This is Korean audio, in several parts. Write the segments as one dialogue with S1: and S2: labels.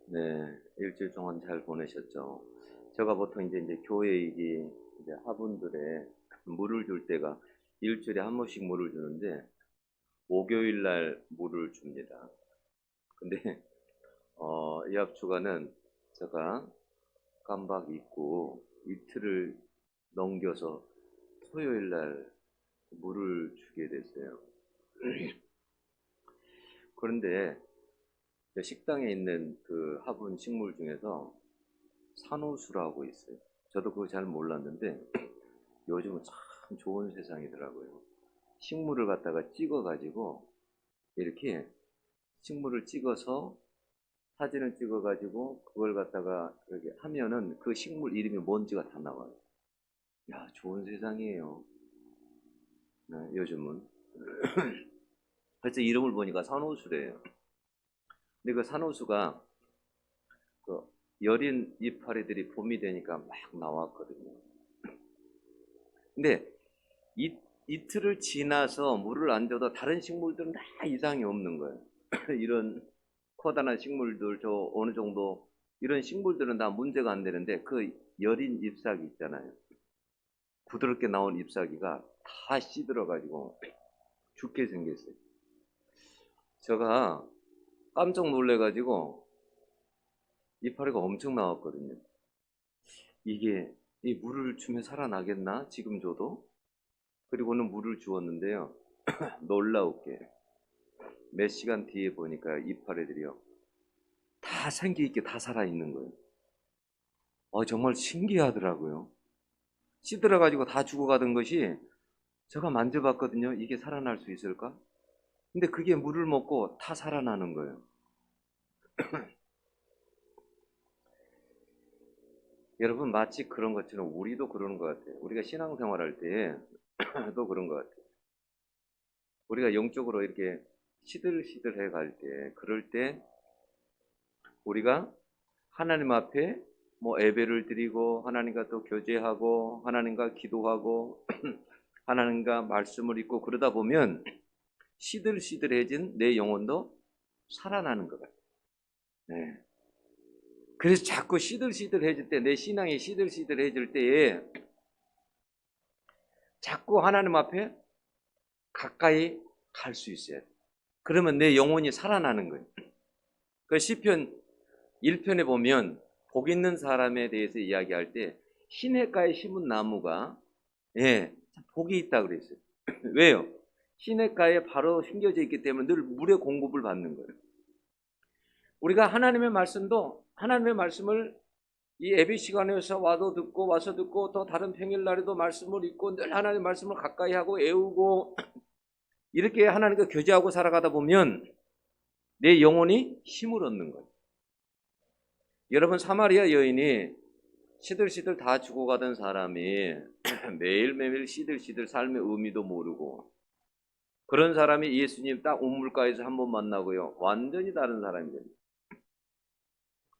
S1: 네, 일주일 동안 잘 보내셨죠? 제가 보통 이제 교회 이제 화분들에 물을 줄 때가 일주일에 한 번씩 물을 주는데, 목요일 날 물을 줍니다. 근데, 이 합주가는 제가 깜박 잊고 이틀을 넘겨서 토요일 날 물을 주게 됐어요. 그런데 식당에 있는 그 화분 식물 중에서 산호수라고 있어요. 저도 그거 잘 몰랐는데 요즘은 참 좋은 세상이더라고요. 식물을 갖다가 찍어가지고 이렇게 식물을 찍어서 사진을 찍어가지고 그걸 갖다가 이렇게 하면은 그 식물 이름이 뭔지가 다 나와요. 야, 좋은 세상이에요. 네, 요즘은. 그래서 이름을 보니까 산호수래요. 근데 그 산호수가 그 여린 이파리들이 봄이 되니까 막 나왔거든요. 근데 이틀을 지나서 물을 안 줘도 다른 식물들은 다 이상이 없는 거예요. 이런 커다란 식물들, 저 어느 정도 이런 식물들은 다 문제가 안 되는데 그 여린 잎사귀 있잖아요. 부드럽게 나온 잎사귀가 다 시들어가지고 죽게 생겼어요. 제가 깜짝 놀래가지고 이파리가 엄청 나왔거든요. 이게 이 물을 주면 살아나겠나? 지금 줘도? 그리고는 물을 주었는데요. 놀라웠게 몇 시간 뒤에 보니까 이파리들이요. 다 생기 있게 다 살아있는 거예요. 정말 신기하더라고요. 시들어가지고 다 죽어가던 것이 제가 만져봤거든요. 이게 살아날 수 있을까? 근데 그게 물을 먹고 다 살아나는 거예요. 여러분, 마치 그런 것처럼 우리도 그러는 것 같아요. 우리가 신앙생활 할 때도 그런 것 같아요. 우리가 영적으로 이렇게 시들시들해 갈 때, 그럴 때 우리가 하나님 앞에 뭐 예배를 드리고 하나님과 또 교제하고 하나님과 기도하고 하나님과 말씀을 읽고 그러다 보면 시들시들해진 내 영혼도 살아나는 것 같아요. 네. 그래서 자꾸 시들시들해질 때, 내 신앙이 시들시들해질 때에 자꾸 하나님 앞에 가까이 갈 수 있어요. 그러면 내 영혼이 살아나는 거예요. 그 시편 1편에 보면 복 있는 사람에 대해서 이야기할 때 시냇가에 심은 나무가 복이 있다 그랬어요. 왜요? 시냇가에 바로 심겨져 있기 때문에 늘 물의 공급을 받는 거예요. 우리가 하나님의 말씀을 이 예배 시간에서 와서 듣고 또 다른 평일날에도 말씀을 읽고 늘 하나님의 말씀을 가까이 하고 외우고 이렇게 하나님과 교제하고 살아가다 보면 내 영혼이 힘을 얻는 거예요. 여러분, 사마리아 여인이 시들시들 다 죽어가던 사람이 매일매일 시들시들 삶의 의미도 모르고 그런 사람이 예수님 딱 우물가에서 한번 만나고요. 완전히 다른 사람입니다.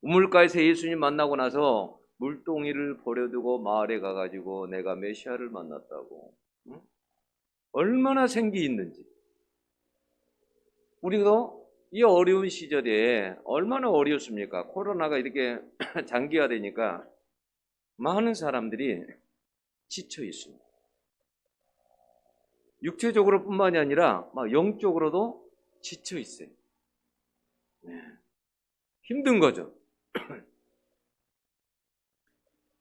S1: 우물가에서 예수님 만나고 나서 물동이를 버려두고 마을에 가가지고 내가 메시아를 만났다고. 응? 얼마나 생기 있는지. 우리도 이 어려운 시절에 얼마나 어려웠습니까? 코로나가 이렇게 장기화되니까 많은 사람들이 지쳐 있습니다. 육체적으로 뿐만이 아니라 막 영적으로도 지쳐 있어요. 네. 힘든 거죠.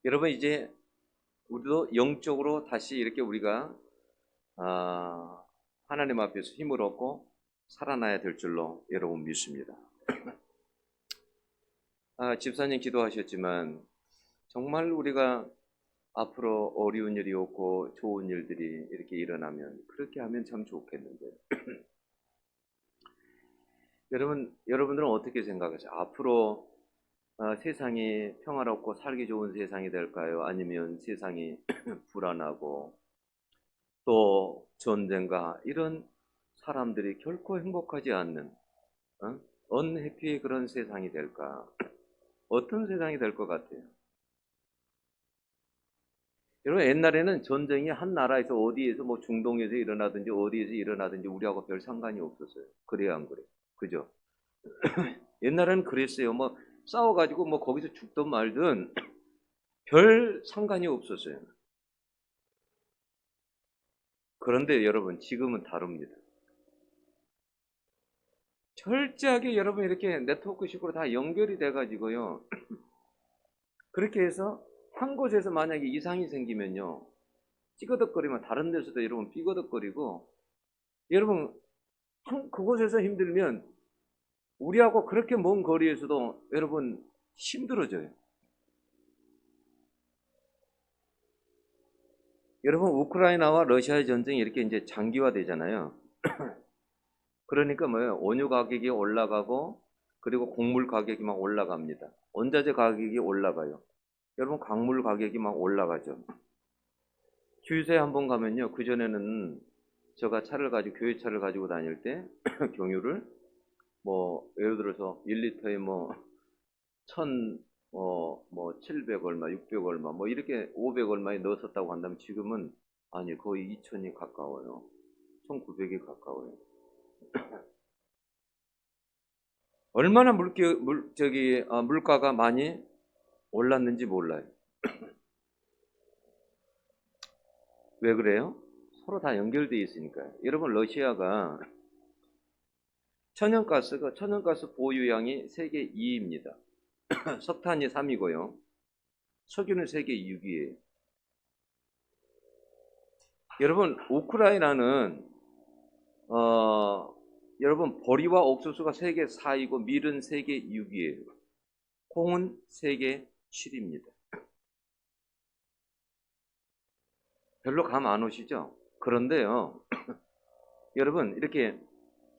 S1: 여러분, 이제 우리도 영적으로 다시 이렇게 우리가 하나님 앞에서 힘을 얻고 살아나야 될 줄로 여러분 믿습니다. 집사님 기도하셨지만 정말 우리가 앞으로 어려운 일이 없고 좋은 일들이 이렇게 일어나면 그렇게 하면 참 좋겠는데 여러분들은 어떻게 생각하세요? 앞으로 세상이 평화롭고 살기 좋은 세상이 될까요? 아니면 세상이 불안하고 또 전쟁과 이런 사람들이 결코 행복하지 않는 언해피의 그런 세상이 될까? 어떤 세상이 될 것 같아요? 여러분, 옛날에는 전쟁이 한 나라에서 어디에서 뭐 중동에서 일어나든지 어디에서 일어나든지 우리하고 별 상관이 없었어요. 그래야 안 그래요? 그죠? 옛날에는 그랬어요. 뭐 싸워가지고 뭐 거기서 죽든 말든 별 상관이 없었어요. 그런데 여러분, 지금은 다릅니다. 철저하게 여러분 이렇게 네트워크식으로 다 연결이 돼가지고요. 그렇게 해서 한 곳에서 만약에 이상이 생기면요, 찌거덕거리면 다른 데서도 여러분 삐거덕거리고, 여러분 그곳에서 힘들면 우리하고 그렇게 먼 거리에서도 여러분 힘들어져요. 여러분, 우크라이나와 러시아의 전쟁이 이렇게 이제 장기화되잖아요. 그러니까 뭐예요? 원유 가격이 올라가고, 그리고 곡물 가격이 막 올라갑니다. 원자재 가격이 올라가요. 여러분, 광물 가격이 막 올라가죠. 주유소에 한번 가면요, 그전에는 제가 차를 가지고, 교회차를 가지고 다닐 때 경유를 뭐 예를 들어서 1리터에 뭐 700 얼마, 600 얼마, 뭐 이렇게 500 얼마에 넣었었다고 한다면, 지금은 아니 거의 2000이 가까워요. 1900이 가까워요. 얼마나 물가가 많이 올랐는지 몰라요. 왜 그래요? 서로 다 연결되어 있으니까요. 여러분, 러시아가 천연가스 보유량이 세계 2위입니다. 석탄이 3위고요. 석유는 세계 6위예요. 여러분, 우크라이나는 여러분, 보리와 옥수수가 세계 4위고 밀은 세계 6위예요. 콩은 세계 7위입니다. 별로 감 안 오시죠? 그런데요, 여러분, 이렇게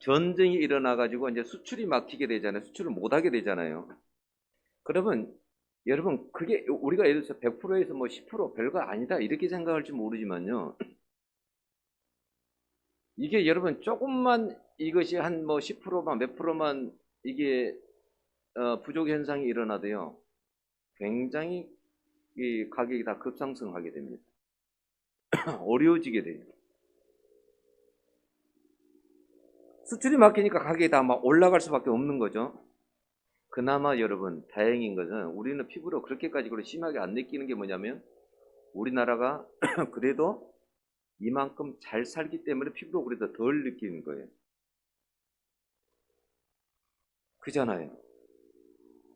S1: 전쟁이 일어나가지고 이제 수출이 막히게 되잖아요. 수출을 못하게 되잖아요. 그러면 여러분, 그게 우리가 예를 들어서 100%에서 뭐 10% 별거 아니다 이렇게 생각할지 모르지만요, 이게 여러분 조금만 이것이 한 뭐 10%만 몇 프로만 이게 부족 현상이 일어나도요, 굉장히 이 가격이 다 급상승하게 됩니다. 어려워지게 돼요. 수출이 막히니까 가격이 다 막 올라갈 수밖에 없는 거죠. 그나마 여러분 다행인 것은, 우리는 피부로 그렇게까지 심하게 안 느끼는 게 뭐냐면, 우리나라가 그래도 이만큼 잘 살기 때문에 피부로 그래도 덜 느끼는 거예요. 그잖아요.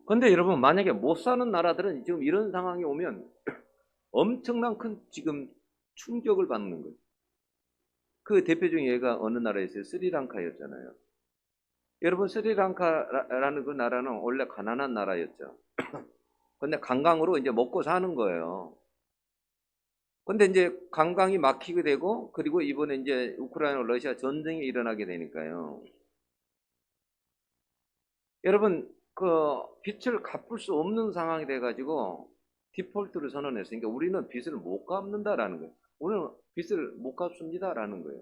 S1: 근데 여러분, 만약에 못 사는 나라들은 지금 이런 상황이 오면 엄청난 큰 지금 충격을 받는 거예요. 그 대표적인 예가 어느 나라였어요? 스리랑카였잖아요. 여러분, 스리랑카라는 그 나라는 원래 가난한 나라였죠. 근데 관광으로 이제 먹고 사는 거예요. 근데 이제 관광이 막히게 되고, 그리고 이번에 이제 우크라이나 러시아 전쟁이 일어나게 되니까요. 여러분, 그 빚을 갚을 수 없는 상황이 돼가지고 디폴트를 선언했으니까 우리는 빚을 못 갚는다라는 거예요. 우리는 빚을 못 갚습니다라는 거예요.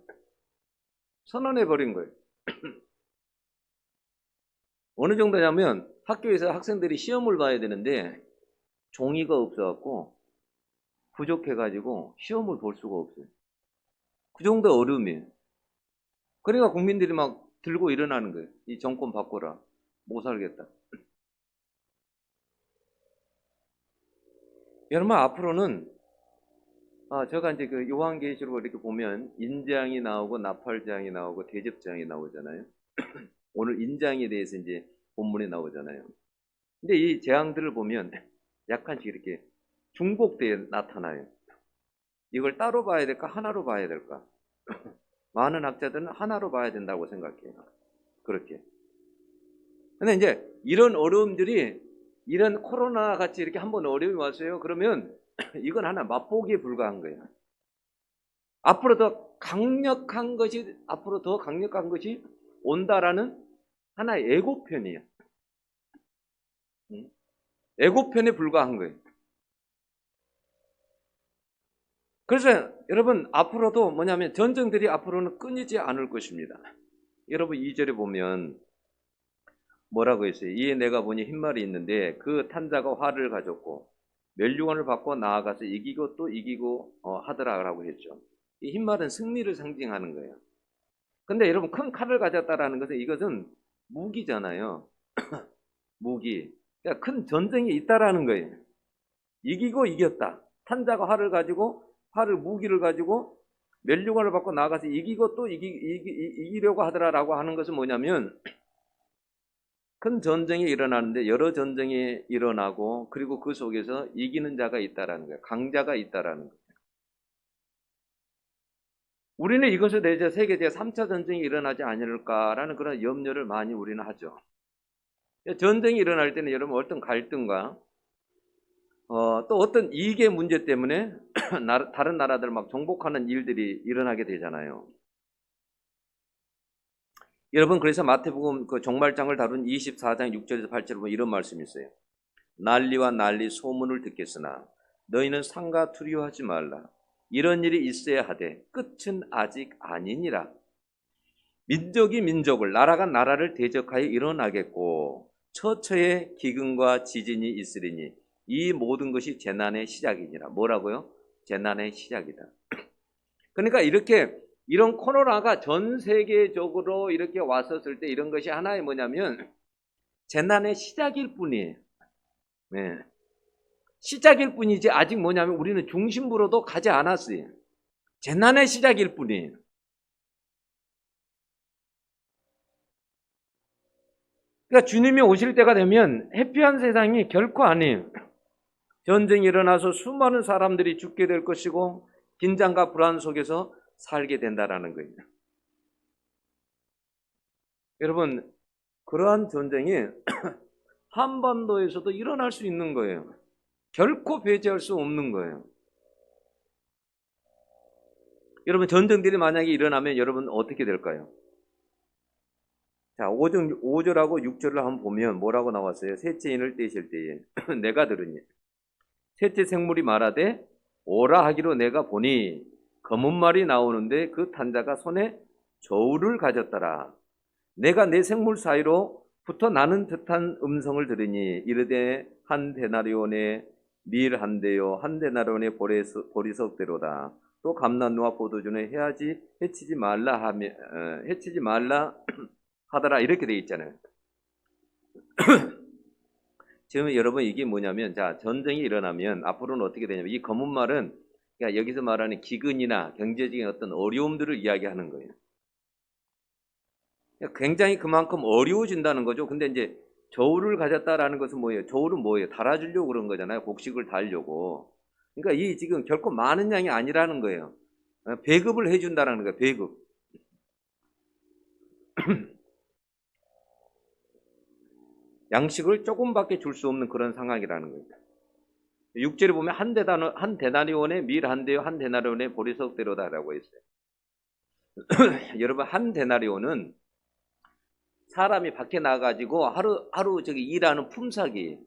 S1: 선언해 버린 거예요. 어느 정도냐면, 학교에서 학생들이 시험을 봐야 되는데 종이가 없어갖고 부족해가지고 시험을 볼 수가 없어요. 그 정도 어려움이에요. 그러니까 국민들이 막 들고 일어나는 거예요. 이 정권 바꿔라. 못 살겠다. 여러분, 앞으로는 제가 이제 그 요한계시록 이렇게 보면 인장이 나오고 나팔장이 나오고 대접장이 나오잖아요. 오늘 인장에 대해서 이제 본문에 나오잖아요. 근데 이 재앙들을 보면 약간씩 이렇게 중복되어 나타나요. 이걸 따로 봐야 될까, 하나로 봐야 될까? 많은 학자들은 하나로 봐야 된다고 생각해요. 그렇게. 근데 이제 이런 어려움들이, 이런 코로나 같이 이렇게 한번 어려움이 왔어요. 그러면 이건 하나 맛보기에 불과한 거예요. 앞으로 더 강력한 것이 온다라는 하나의 예고편이에요. 예고편에 불과한 거예요. 그래서 여러분, 앞으로도 뭐냐면 전쟁들이 앞으로는 끊이지 않을 것입니다. 여러분, 2절에 보면 뭐라고 했어요? 이에 내가 보니 흰말이 있는데 그 탄자가 활을 가졌고 멸류관을 받고 나아가서 이기고 또 이기고 하더라라고 했죠. 이 흰말은 승리를 상징하는 거예요. 근데 여러분, 큰 칼을 가졌다라는 것은, 이것은 무기잖아요. 무기. 그러니까 큰 전쟁이 있다라는 거예요. 이기고 이겼다. 탄자가 활을 가지고 활을 무기를 가지고 멸류관을 받고 나가서 이기고 또 이기려고 하더라라고 하는 것은 뭐냐면 큰 전쟁이 일어나는데 여러 전쟁이 일어나고 그리고 그 속에서 이기는 자가 있다라는 거예요. 강자가 있다라는 거예요. 우리는 이것에 대해서 세계 제3차 전쟁이 일어나지 않을까라는 그런 염려를 많이 우리는 하죠. 전쟁이 일어날 때는 여러분 어떤 갈등과 또 어떤 이익의 문제 때문에 다른 나라들 막 정복하는 일들이 일어나게 되잖아요. 여러분 그래서 마태복음 그 종말장을 다룬 24장 6절에서 8절에 보면 이런 말씀이 있어요. 난리와 난리 소문을 듣겠으나 너희는 상가 두려워하지 말라. 이런 일이 있어야 하되 끝은 아직 아니니라. 민족이 민족을 나라가 나라를 대적하여 일어나겠고 처처에 기근과 지진이 있으리니 이 모든 것이 재난의 시작이니라. 뭐라고요? 재난의 시작이다. 그러니까 이런 코로나가 전 세계적으로 이렇게 왔었을 때 이런 것이 하나의 뭐냐면 재난의 시작일 뿐이에요. 네. 시작일 뿐이지 아직 뭐냐면 우리는 중심부로도 가지 않았어요. 재난의 시작일 뿐이에요. 그러니까 주님이 오실 때가 되면 해피한 세상이 결코 아니에요. 전쟁이 일어나서 수많은 사람들이 죽게 될 것이고 긴장과 불안 속에서 살게 된다라는 거예요. 여러분 그러한 전쟁이 한반도에서도 일어날 수 있는 거예요. 결코 배제할 수 없는 거예요. 여러분 전쟁들이 만약에 일어나면 여러분 어떻게 될까요? 자 5절하고 6절을 한번 보면 뭐라고 나왔어요? 셋째 인을 떼실 때에 내가 들으니 셋째 생물이 말하되 오라 하기로 내가 보니 검은 말이 나오는데 그 탄자가 손에 저울을 가졌더라. 내가 내 생물 사이로 붙어 나는 듯한 음성을 들으니 이르되 한 데나리온의 밀 한 대요 한 데나리온의 보리석대로다. 또 감난누와 포도주는 해치지 말라 하더라. 이렇게 돼 있잖아요. 지금 여러분 이게 뭐냐면 자 전쟁이 일어나면 앞으로는 어떻게 되냐면 이 검은 말은 그러니까 여기서 말하는 기근이나 경제적인 어떤 어려움들을 이야기하는 거예요. 굉장히 그만큼 어려워진다는 거죠. 근데 이제 저울을 가졌다라는 것은 뭐예요? 저울은 뭐예요? 달아주려고 그런 거잖아요. 곡식을 달려고. 그러니까 이 지금 결코 많은 양이 아니라는 거예요. 배급을 해준다라는 거예요. 배급. 양식을 조금밖에 줄 수 없는 그런 상황이라는 겁니다. 6절에 보면 한 데나리온의 밀 한 대요 한 데나리온의 보리석대로다라고 했어요. 여러분 한 데나리온은 사람이 밖에 나가지고 하루 저기 일하는 품삯이에요.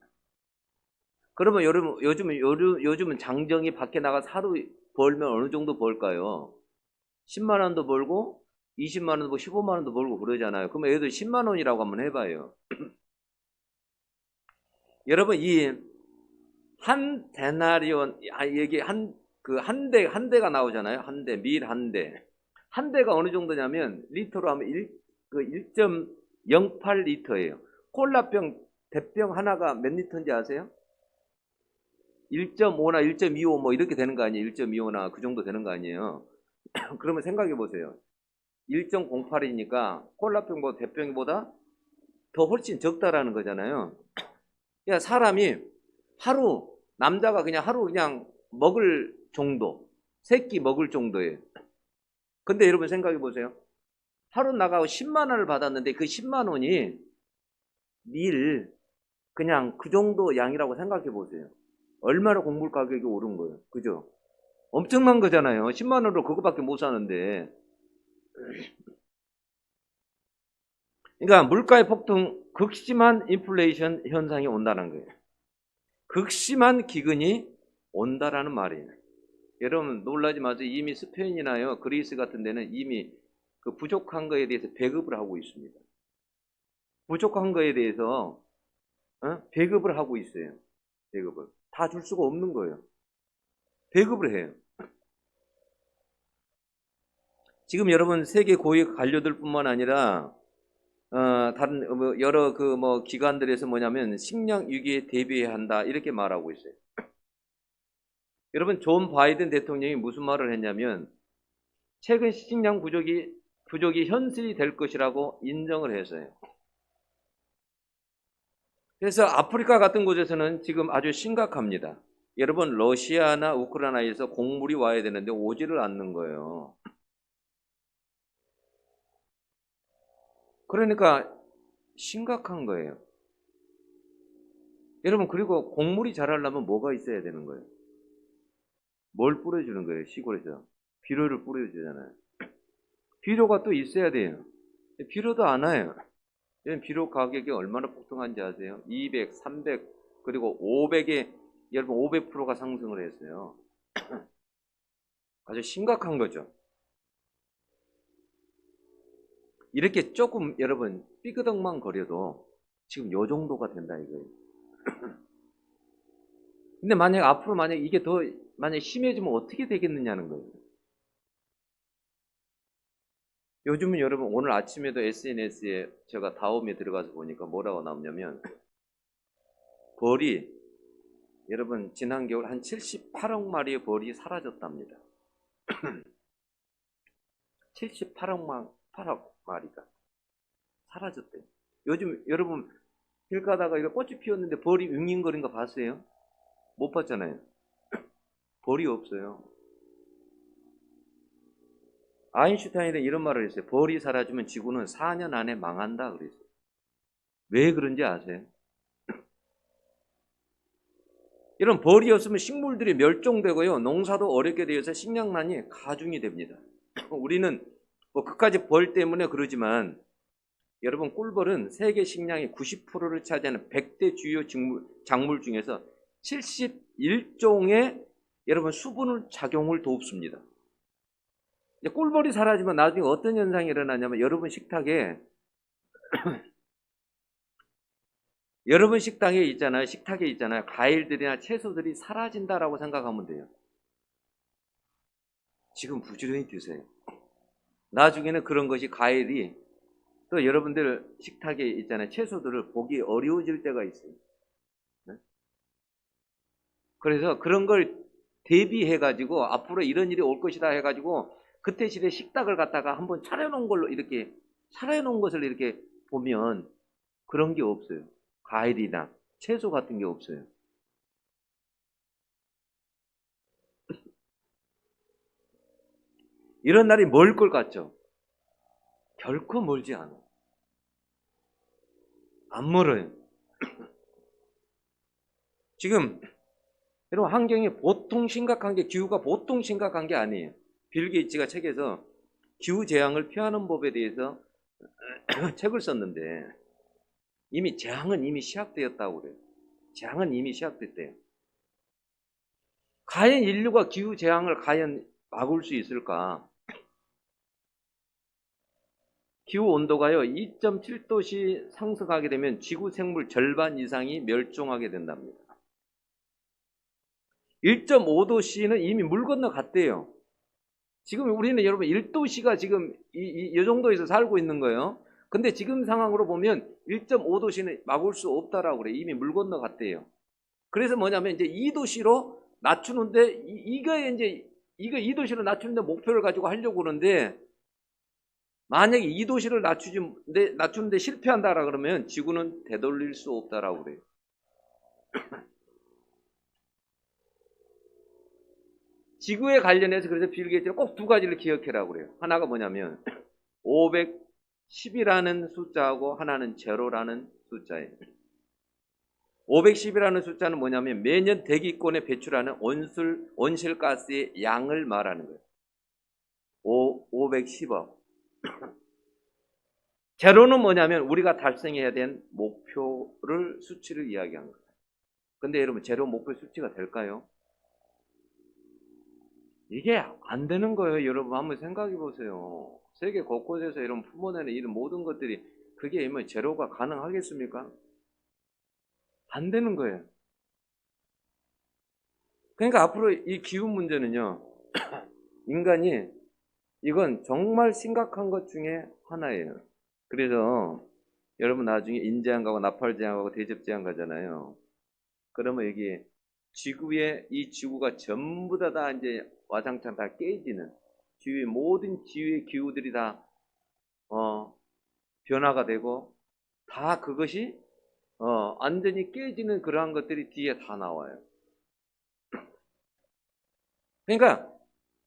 S1: 그러면 여러분 요즘은 장정이 밖에 나가서 하루 벌면 어느 정도 벌까요? 10만 원도 벌고 20만 원도 벌고 15만 원도 벌고 그러잖아요. 그러면 얘들 10만 원이라고 한번 해봐요. 여러분 이 한 데나리온 여기 한 대가 나오잖아요. 한 대, 밀 한 대. 한 대가 어느 정도냐면 리터로 하면 1.08리터예요. 콜라병 대병 하나가 몇 리터인지 아세요? 1.5나 1.25 뭐 이렇게 되는 거 아니에요? 1.25나 그 정도 되는 거 아니에요? 그러면 생각해 보세요. 1.08이니까 콜라병보다 대병보다 더 훨씬 적다라는 거잖아요. 그러니까 사람이 남자가 그냥 하루 그냥 먹을 정도, 세끼 먹을 정도예요. 근데 여러분 생각해 보세요. 하루 나가고 10만 원을 받았는데 그 10만 원이 밀 그냥 그 정도 양이라고 생각해 보세요. 얼마나 곡물 가격이 오른 거예요. 그죠? 엄청난 거잖아요. 10만 원으로 그거밖에 못 사는데. 그러니까 물가의 폭등, 극심한 인플레이션 현상이 온다는 거예요. 극심한 기근이 온다라는 말이에요. 여러분 놀라지 마세요. 이미 스페인이나요 그리스 같은 데는 이미 그 부족한 거에 대해서 배급을 하고 있습니다. 부족한 거에 대해서 배급을 하고 있어요. 배급을 다 줄 수가 없는 거예요. 배급을 해요. 지금 여러분 세계 고위 관료들 뿐만 아니라 다른 여러 기관들에서 뭐냐면 식량 위기에 대비해야 한다 이렇게 말하고 있어요. 여러분 존 바이든 대통령이 무슨 말을 했냐면 최근 식량 부족이 현실이 될 것이라고 인정을 했어요. 그래서 아프리카 같은 곳에서는 지금 아주 심각합니다. 여러분 러시아나 우크라이나에서 곡물이 와야 되는데 오지를 않는 거예요. 그러니까 심각한 거예요. 여러분 그리고 곡물이 자라려면 뭐가 있어야 되는 거예요? 뭘 뿌려주는 거예요? 시골에서 비료를 뿌려주잖아요. 비료가 또 있어야 돼요. 비료도 안 와요. 비료 가격이 얼마나 폭등한지 아세요? 200, 300 그리고 500에 여러분 500%가 상승을 했어요. 아주 심각한 거죠. 이렇게 조금 여러분 삐그덕만 거려도 지금 요 정도가 된다 이거예요. 근데 앞으로 이게 더 심해지면 어떻게 되겠느냐는 거예요. 요즘은 여러분 오늘 아침에도 SNS에 제가 다음에 들어가서 보니까 뭐라고 나오냐면 벌이 여러분 지난 겨울 한 78억 마리의 벌이 사라졌답니다. 78억 마리가 사라졌대요. 요즘 여러분 길 가다가 이거 꽃이 피었는데 벌이 윙윙거리는 거 봤어요? 못 봤잖아요. 벌이 없어요. 아인슈타인은 이런 말을 했어요. 벌이 사라지면 지구는 4년 안에 망한다 그랬어요. 왜 그런지 아세요? 이런 벌이 없으면 식물들이 멸종되고요. 농사도 어렵게 되어서 식량난이 가중이 됩니다. 우리는 그까지 벌 때문에 그러지만 여러분 꿀벌은 세계 식량의 90%를 차지하는 100대 주요 작물 중에서 71종의 여러분 수분을 작용을 돕습니다. 꿀벌이 사라지면 나중에 어떤 현상이 일어나냐면 여러분 식탁에 식탁에 있잖아요. 과일들이나 채소들이 사라진다라고 생각하면 돼요. 지금 부지런히 드세요. 나중에는 그런 것이 과일이 또 여러분들 식탁에 있잖아요. 채소들을 보기 어려워질 때가 있어요. 네? 그래서 그런 걸 대비해가지고 앞으로 이런 일이 올 것이다 해가지고 그때 시대 식탁을 갖다가 한번 차려놓은 것을 이렇게 보면 그런 게 없어요. 과일이나 채소 같은 게 없어요. 이런 날이 멀 것 같죠? 결코 멀지 않아. 안 멀어요. 지금 여러분 환경이 보통 심각한 게 기후가 보통 심각한 게 아니에요. 빌 게이츠가 책에서 기후 재앙을 피하는 법에 대해서 책을 썼는데 재앙은 이미 시작되었다고 그래요. 재앙은 이미 시작됐대요. 과연 인류가 기후 재앙을 과연 막을 수 있을까? 기후 온도가요 2.7도씩 상승하게 되면 지구 생물 절반 이상이 멸종하게 된답니다. 1.5도씨는 이미 물 건너 갔대요. 지금 우리는 여러분 1도씨가 지금 이 정도에서 살고 있는 거예요. 근데 지금 상황으로 보면 1.5도씨는 막을 수 없다라고 그래. 이미 물 건너 갔대요. 그래서 뭐냐면 이제 2도씨로 낮추는데 이거 2도씨로 낮추는데 목표를 가지고 하려고 그러는데 만약에 2도씨를 낮추는데 실패한다라 그러면 지구는 되돌릴 수 없다라고 그래요. 지구에 관련해서 그래서 빌 게이츠는 꼭 두 가지를 기억해라고 그래요. 하나가 뭐냐면 510이라는 숫자하고 하나는 제로라는 숫자예요. 510이라는 숫자는 뭐냐면 매년 대기권에 배출하는 온실가스의 양을 말하는 거예요. 510억. 제로는 뭐냐면 우리가 달성해야 된 수치를 이야기한 거예요. 근데 여러분 제로 목표 수치가 될까요? 이게 안 되는 거예요. 여러분 한번 생각해 보세요. 세계 곳곳에서 이런 품어내는 이런 모든 것들이 그게 제로가 가능하겠습니까? 안 되는 거예요. 그러니까 앞으로 이 기후 문제는요. 인간이 이건 정말 심각한 것 중에 하나예요. 그래서 여러분 나중에 인제한 가고 나팔제한 가고 대접제한 가잖아요. 그러면 여기 지구에 이 지구가 전부 다 이제 와장창 다 깨지는 지구의 모든 지구의 기후들이 다 변화가 되고 다 그것이 완전히 깨지는 그러한 것들이 뒤에 다 나와요. 그러니까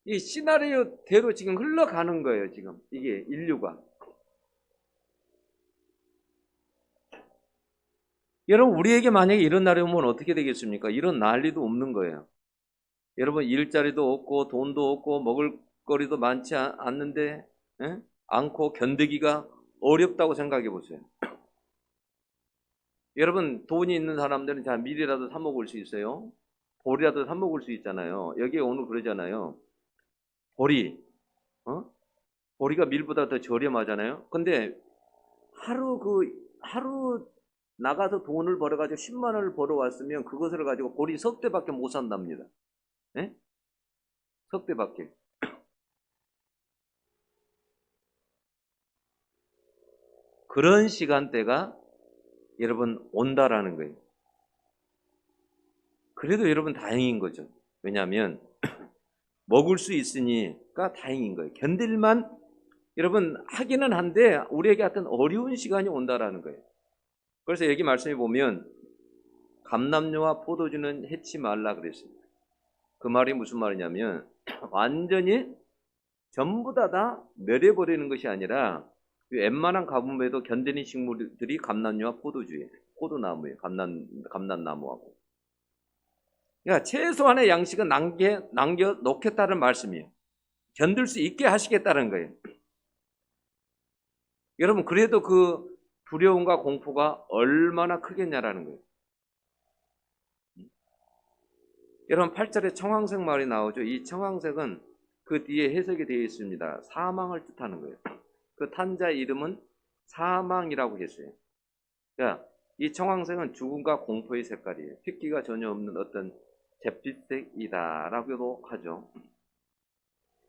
S1: 이 시나리오대로 지금 흘러가는 거예요. 지금 이게 인류가. 여러분 우리에게 만약에 이런 날이 오면 어떻게 되겠습니까? 이런 난리도 없는 거예요. 여러분 일자리도 없고 돈도 없고 먹을 거리도 많지 않는데 않고 견디기가 어렵다고 생각해 보세요. 여러분 돈이 있는 사람들은 자 밀이라도 사 먹을 수 있어요. 보리라도 사 먹을 수 있잖아요. 여기에 오늘 그러잖아요. 보리, 보리가 밀보다 더 저렴하잖아요. 근데 하루 나가서 돈을 벌어가지고 10만 원을 벌어왔으면 그것을 가지고 보리 석 대밖에 못 산답니다. 예? 석 대밖에. 그런 시간대가 여러분 온다라는 거예요. 그래도 여러분 다행인 거죠. 왜냐하면 먹을 수 있으니까 다행인 거예요. 견딜만 여러분 하기는 한데 우리에게 어떤 어려운 시간이 온다라는 거예요. 그래서 여기 말씀해 보면 감람류와 포도주는 해치 말라 그랬습니다. 그 말이 무슨 말이냐면 완전히 전부 다 멸해버리는 것이 아니라 웬만한 가뭄에도 견디는 식물들이 감람류와 포도주예요. 포도나무예요. 감람나무하고. 그러니까 최소한의 양식은 남겨 놓겠다는 말씀이에요. 견딜 수 있게 하시겠다는 거예요. 여러분 그래도 그 두려움과 공포가 얼마나 크겠냐라는 거예요. 여러분 8절에 청황색 말이 나오죠. 이 청황색은 그 뒤에 해석이 되어 있습니다. 사망을 뜻하는 거예요. 그 탄자의 이름은 사망이라고 했어요. 그러니까 이 청황색은 죽음과 공포의 색깔이에요. 핏기가 전혀 없는 어떤 잿빛색이다라고도 하죠.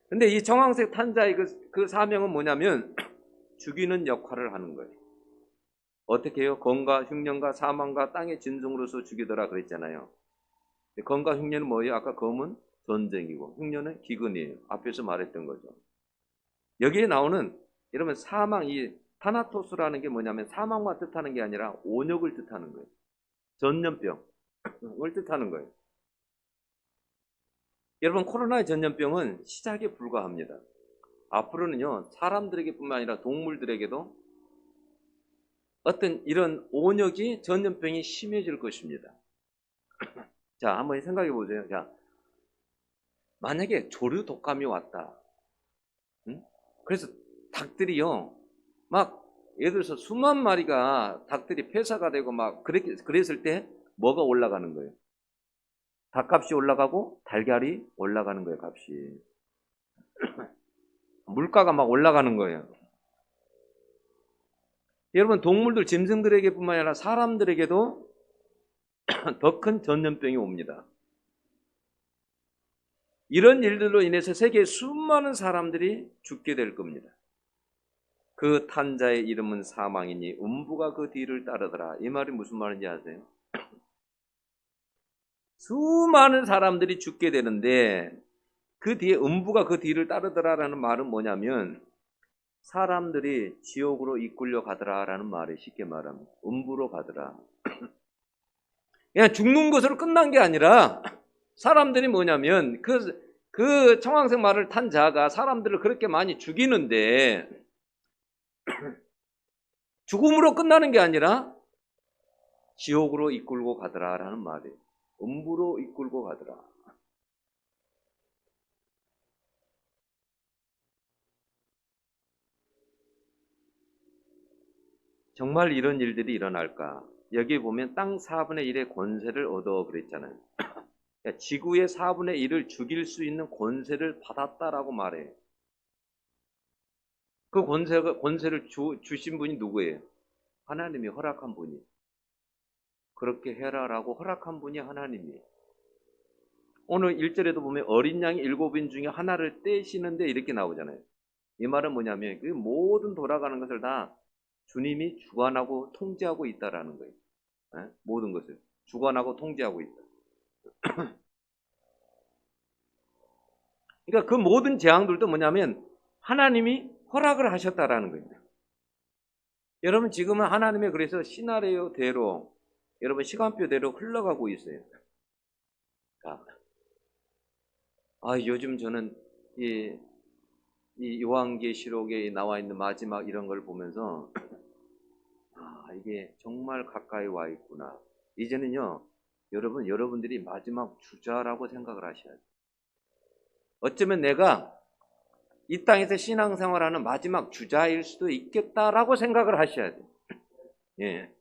S1: 근데 이 청황색 탄자의 그 사명은 뭐냐면 죽이는 역할을 하는 거예요. 어떻게 해요? 검과 흉년과 사망과 땅의 진성으로서 죽이더라 그랬잖아요. 검과 흉년은 뭐예요? 아까 검은 전쟁이고 흉년은 기근이에요. 앞에서 말했던 거죠. 여기에 나오는 여러분 사망, 이 타나토스라는 게 뭐냐면 사망만 뜻하는 게 아니라 온역을 뜻하는 거예요. 전염병을 뜻하는 거예요. 여러분 코로나의 전염병은 시작에 불과합니다. 앞으로는요 사람들에게 뿐만 아니라 동물들에게도 어떤 이런 온역이 전염병이 심해질 것입니다. 자 한번 생각해 보세요. 자 만약에 조류 독감이 왔다. 그래서 닭들이요 막 예를 들어서 수만 마리가 닭들이 폐사가 되고 막 그랬을 때 뭐가 올라가는 거예요? 닭값이 올라가고 달걀이 올라가는 거예요. 값이. 물가가 막 올라가는 거예요. 여러분 동물들 짐승들에게 뿐만 아니라 사람들에게도 더 큰 전염병이 옵니다. 이런 일들로 인해서 세계의 수많은 사람들이 죽게 될 겁니다. 그 탄자의 이름은 사망이니 음부가 그 뒤를 따르더라. 이 말이 무슨 말인지 아세요? 수많은 사람들이 죽게 되는데 그 뒤에 음부가 그 뒤를 따르더라라는 말은 뭐냐면 사람들이 지옥으로 이끌려 가더라라는 말이 쉽게 말하면 음부로 가더라. 그냥 죽는 것으로 끝난 게 아니라 사람들이 뭐냐면 그 청황색 말을 탄 자가 사람들을 그렇게 많이 죽이는데 죽음으로 끝나는 게 아니라 지옥으로 이끌고 가더라라는 말이에요. 음부로 이끌고 가더라. 정말 이런 일들이 일어날까? 여기 보면 땅 4분의 1의 권세를 얻어 그랬잖아요. 그러니까 지구의 4분의 1을 죽일 수 있는 권세를 받았다라고 말해요. 그 권세를 주신 분이 누구예요? 하나님이 허락한 분이. 그렇게 해라라고 허락한 분이 하나님이에요. 오늘 1절에도 보면 어린 양이 7인 중에 하나를 떼시는데 이렇게 나오잖아요. 이 말은 뭐냐면 그 모든 돌아가는 것을 다 주님이 주관하고 통제하고 있다라는 거예요. 모든 것을 주관하고 통제하고 있다. 그러니까 그 모든 재앙들도 뭐냐면 하나님이 허락을 하셨다라는 거예요. 여러분 지금은 하나님의 그래서 시나리오대로 여러분 시간표대로 흘러가고 있어요. 요즘 저는 이 요한계시록에 나와 있는 마지막 이런 걸 보면서 이게 정말 가까이 와 있구나. 이제는요, 여러분들이 마지막 주자라고 생각을 하셔야 돼요. 어쩌면 내가 이 땅에서 신앙생활하는 마지막 주자일 수도 있겠다라고 생각을 하셔야 돼요. 예.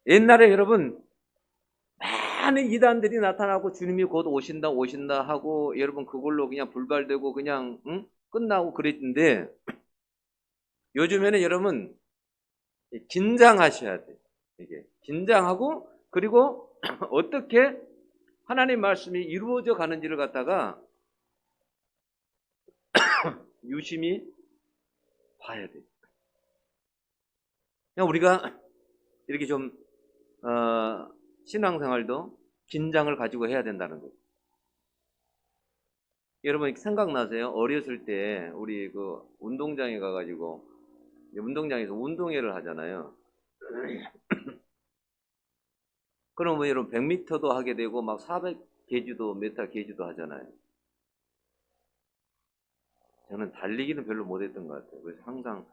S1: 옛날에 여러분 많은 이단들이 나타나고 주님이 곧 오신다 하고 여러분 그걸로 그냥 불발되고 그냥 끝나고 그랬는데 요즘에는 여러분 긴장하셔야 돼요. 이게 긴장하고 그리고 어떻게 하나님 말씀이 이루어져 가는지를 갖다가 유심히 봐야 돼요. 그냥 우리가 이렇게 좀 신앙생활도 긴장을 가지고 해야 된다는 거예요. 여러분 생각나세요? 어렸을 때 우리 그 운동장에 가가지고 운동장에서 운동회를 하잖아요. 그러면 여러분 100m도 하게 되고 막 400계주도 메타 계주도 하잖아요. 저는 달리기는 별로 못했던 것 같아요. 그래서 항상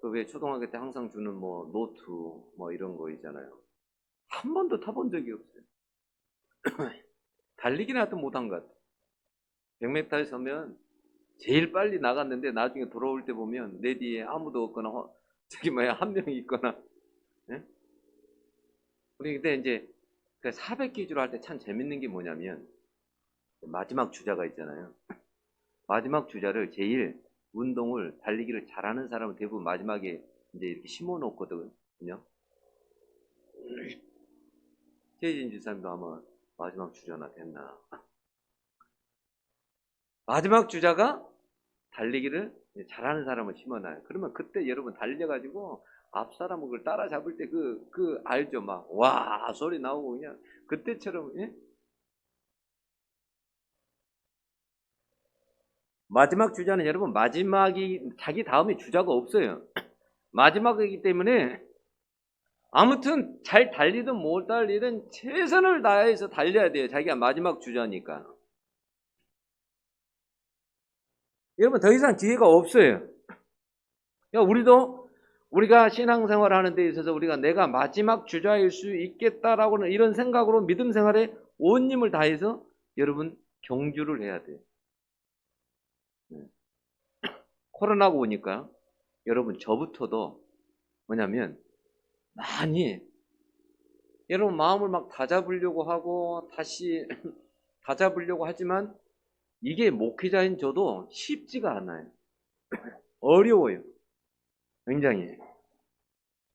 S1: 그 왜 초등학교 때 항상 주는 뭐 노트 뭐 이런 거 있잖아요. 한 번도 타본 적이 없어요. 달리기는 하여튼 못한 것 같아요. 100m에 서면 제일 빨리 나갔는데 나중에 돌아올 때 보면 내 뒤에 아무도 없거나 저기 뭐야 한 명이 있거나. 예? 우리 그때 이제 400기주로 할 때 참 재밌는 게 뭐냐면 마지막 주자가 있잖아요. 마지막 주자를 제일 운동을 달리기를 잘하는 사람은 대부분 마지막에 이제 이렇게 심어 놓거든요. 최진 주사님도 아마 마지막 주자나 됐나. 마지막 주자가 달리기를 잘하는 사람을 심어놔요. 그러면 그때 여러분 달려가지고 앞 사람을 그걸 따라잡을 때 알죠? 막, 와, 소리 나오고 그냥 그때처럼, 예? 마지막 주자는 여러분 마지막이 자기 다음에 주자가 없어요. 마지막이기 때문에 아무튼 잘 달리든 못 달리든 최선을 다해서 달려야 돼요. 자기가 마지막 주자니까. 여러분 더 이상 기회가 없어요. 우리가 신앙생활 하는 데 있어서 우리가 내가 마지막 주자일 수 있겠다라고는 이런 생각으로 믿음 생활에 온 힘을 다해서 여러분 경주를 해야 돼요. 코로나가 오니까 여러분 저부터도 뭐냐면 많이 여러분 마음을 막 다잡으려고 하고 다시 다잡으려고 하지만 이게 목회자인 저도 쉽지가 않아요. 어려워요. 굉장히.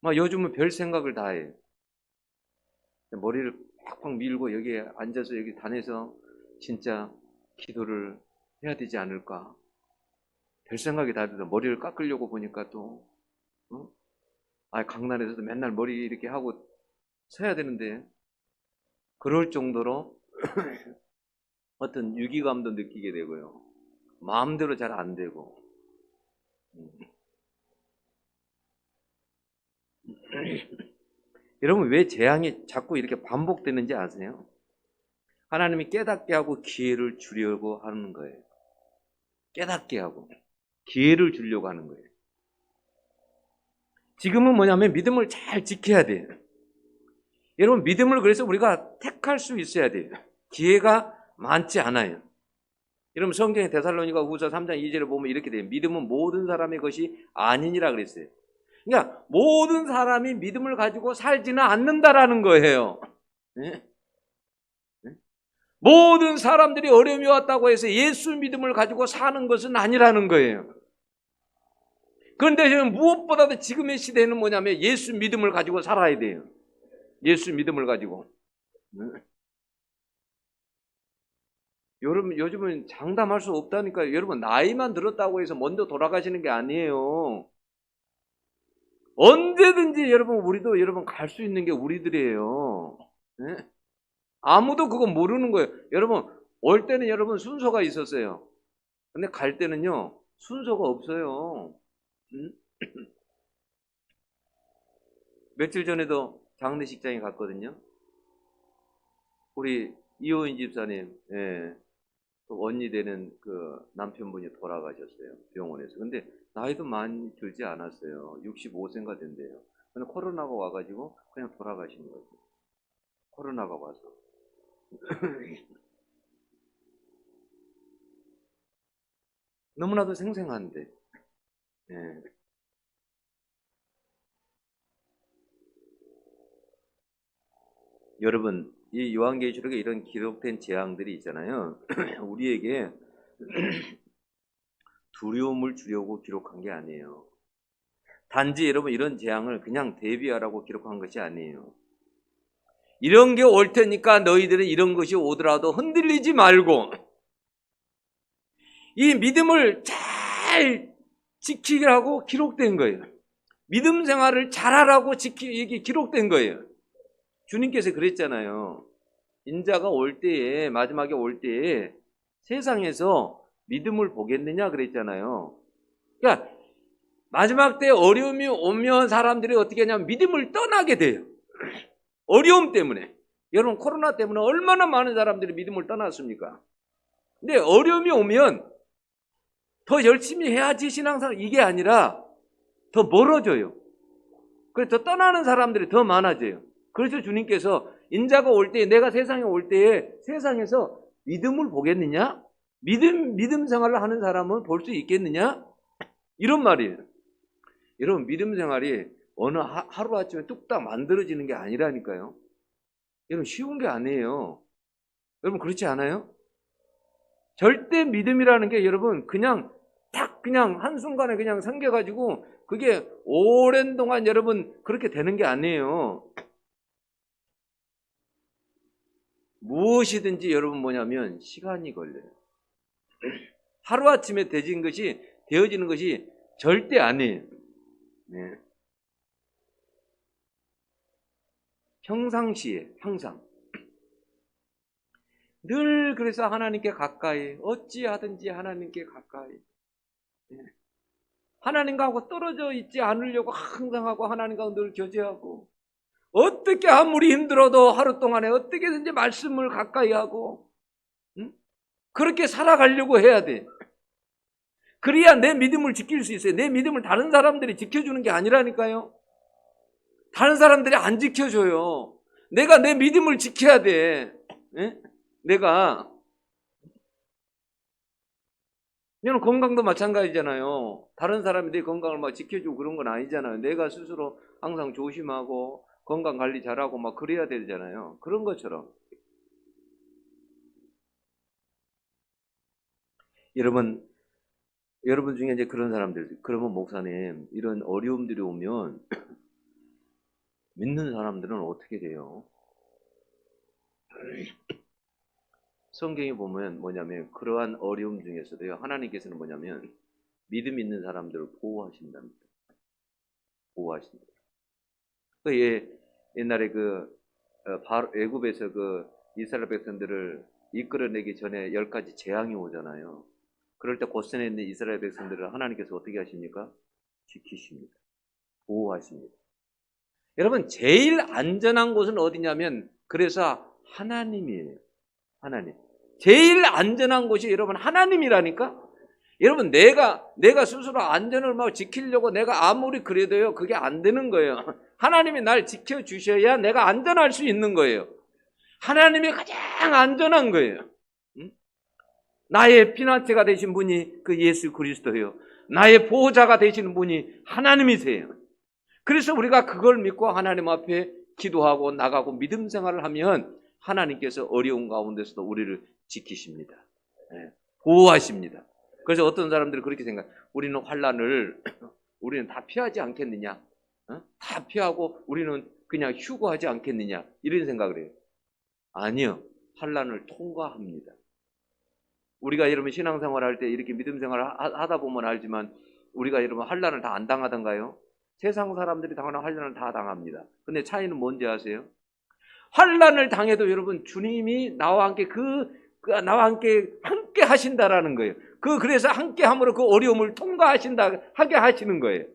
S1: 막 요즘은 별 생각을 다 해요. 머리를 팍팍 밀고 여기에 앉아서 여기 단에서 진짜 기도를 해야 되지 않을까. 별 생각이 다 들어서 머리를 깎으려고 보니까 또 강단에서도 맨날 머리 이렇게 하고 서야 되는데 그럴 정도로 어떤 유기감도 느끼게 되고요. 마음대로 잘 안 되고. 여러분 왜 재앙이 자꾸 이렇게 반복되는지 아세요? 하나님이 깨닫게 하고 기회를 주려고 하는 거예요. 깨닫게 하고 기회를 주려고 하는 거예요. 지금은 뭐냐면 믿음을 잘 지켜야 돼요. 여러분 믿음을 그래서 우리가 택할 수 있어야 돼요. 기회가 많지 않아요. 여러분 성경의 데살로니가 후서 3장 2절을 보면 이렇게 돼요. 믿음은 모든 사람의 것이 아니니라 그랬어요. 그러니까 모든 사람이 믿음을 가지고 살지는 않는다라는 거예요. 네? 네? 모든 사람들이 어려움이 왔다고 해서 예수 믿음을 가지고 사는 것은 아니라는 거예요. 그런데 저는 무엇보다도 지금의 시대는 뭐냐면 예수 믿음을 가지고 살아야 돼요. 예수 믿음을 가지고. 여러분, 요즘은 장담할 수 없다니까요. 여러분, 나이만 들었다고 해서 먼저 돌아가시는 게 아니에요. 언제든지 여러분, 우리도 여러분 갈 수 있는 게 우리들이에요. 네? 아무도 그거 모르는 거예요. 여러분, 올 때는 여러분 순서가 있었어요. 근데 갈 때는요, 순서가 없어요. 응? 며칠 전에도 장례식장에 갔거든요. 우리 이호인 집사님, 예, 그 언니 되는 그 남편분이 돌아가셨어요. 병원에서. 근데 나이도 많이 들지 않았어요. 65세인가 된대요. 근데 코로나가 와가지고 그냥 돌아가신 거죠. 코로나가 와서. 너무나도 생생한데. 예. 여러분, 이 요한계시록에 이런 기록된 재앙들이 있잖아요. 우리에게 두려움을 주려고 기록한 게 아니에요. 단지 여러분 이런 재앙을 그냥 대비하라고 기록한 것이 아니에요. 이런 게 올 테니까 너희들은 이런 것이 오더라도 흔들리지 말고 이 믿음을 잘 지키라고 기록된 거예요. 믿음 생활을 잘하라고 이게 기록된 거예요. 주님께서 그랬잖아요. 인자가 올 때에, 마지막에 올 때에 세상에서 믿음을 보겠느냐 그랬잖아요. 그러니까 마지막 때 어려움이 오면 사람들이 어떻게 하냐면 믿음을 떠나게 돼요. 어려움 때문에. 여러분 코로나 때문에 얼마나 많은 사람들이 믿음을 떠났습니까? 근데 어려움이 오면 더 열심히 해야지 신앙생활 이게 아니라 더 멀어져요. 그래서 더 떠나는 사람들이 더 많아져요. 그래서 주님께서 인자가 올 때, 내가 세상에 올 때에 세상에서 믿음을 보겠느냐? 믿음 생활을 하는 사람은 볼 수 있겠느냐? 이런 말이에요. 여러분 믿음 생활이 어느 하루아침에 뚝딱 만들어지는 게 아니라니까요. 여러분 쉬운 게 아니에요. 여러분 그렇지 않아요? 절대 믿음이라는 게 여러분 그냥 딱 그냥 한순간에 그냥 생겨가지고 그게 오랜 동안 여러분 그렇게 되는 게 아니에요. 무엇이든지 여러분 뭐냐면 시간이 걸려요. 하루아침에 되어지는 것이 절대 아니에요. 네. 평상시에 항상 늘 그래서 하나님께 가까이 어찌하든지 하나님께 가까이 하나님과 떨어져 있지 않으려고 항상 하고 하나님과 늘 교제하고 어떻게 아무리 힘들어도 하루 동안에 어떻게든지 말씀을 가까이 하고 그렇게 살아가려고 해야 돼. 그래야 내 믿음을 지킬 수 있어요. 내 믿음을 다른 사람들이 지켜주는 게 아니라니까요. 다른 사람들이 안 지켜줘요. 내가 내 믿음을 지켜야 돼. 내가 여러분 건강도 마찬가지잖아요. 다른 사람이 내 건강을 막 지켜주고 그런 건 아니잖아요. 내가 스스로 항상 조심하고 건강 관리 잘하고 막 그래야 되잖아요. 그런 것처럼 여러분 중에 이제 그런 사람들, 그러면 목사님 이런 어려움들이 오면 믿는 사람들은 어떻게 돼요? 성경에 보면 뭐냐면 그러한 어려움 중에서도요 하나님께서는 뭐냐면 믿음 있는 사람들을 보호하신답니다. 보호하신다. 옛날에 애굽에서 그 이스라엘 백성들을 이끌어내기 전에 10가지 재앙이 오잖아요. 그럴 때 고센에 있는 이스라엘 백성들을 하나님께서 어떻게 하십니까? 지키십니다. 보호하십니다. 여러분 제일 안전한 곳은 어디냐면 그래서 하나님이에요. 하나님. 제일 안전한 곳이 여러분 하나님이라니까? 여러분 내가 스스로 안전을 막 지키려고 내가 아무리 그래도요 그게 안 되는 거예요. 하나님이 날 지켜주셔야 내가 안전할 수 있는 거예요. 하나님이 가장 안전한 거예요. 나의 피난처가 되신 분이 그 예수 그리스도예요. 나의 보호자가 되시는 분이 하나님이세요. 그래서 우리가 그걸 믿고 하나님 앞에 기도하고 나가고 믿음 생활을 하면 하나님께서 어려운 가운데서도 우리를 지키십니다. 보호하십니다. 그래서 어떤 사람들은 그렇게 생각해요. 우리는 다 피하지 않겠느냐? 다 피하고 우리는 그냥 휴거하지 않겠느냐? 이런 생각을 해요. 아니요. 환난을 통과합니다. 우리가 여러분 신앙생활 할 때 이렇게 믿음 생활을 하다 보면 알지만 우리가 여러분 환난을 다 안 당하던가요? 세상 사람들이 당하는 환난을 다 당합니다. 근데 차이는 뭔지 아세요? 환난을 당해도 여러분 주님이 나와 함께 나와 함께 하신다라는 거예요. 그래서 함께 함으로 그 어려움을 통과하신다 하게 하시는 거예요.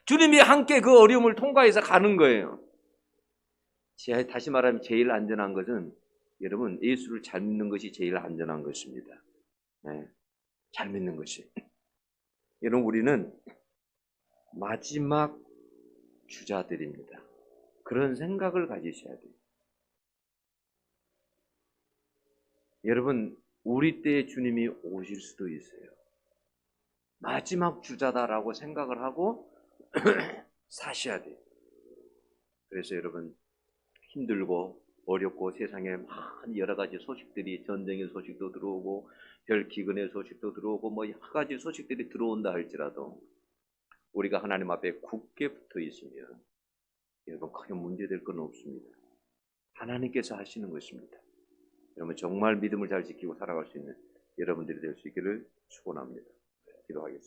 S1: 주님이 함께 그 어려움을 통과해서 가는 거예요. 다시 말하면 제일 안전한 것은 여러분 예수를 잘 믿는 것이 제일 안전한 것입니다. 네, 잘 믿는 것이. 여러분 우리는 마지막 주자들입니다. 그런 생각을 가지셔야 돼요. 여러분 우리 때에 주님이 오실 수도 있어요. 마지막 주자다라고 생각을 하고 사셔야 돼요. 그래서 여러분 힘들고 어렵고 세상에 많은 여러 가지 소식들이 전쟁의 소식도 들어오고 별 기근의 소식도 들어오고 뭐 여러 가지 소식들이 들어온다 할지라도 우리가 하나님 앞에 굳게 붙어 있으면 여러분 크게 문제될 건 없습니다. 하나님께서 하시는 것입니다. 여러분 정말 믿음을 잘 지키고 살아갈 수 있는 여러분들이 될 수 있기를 축원합니다. 기도하겠습니다.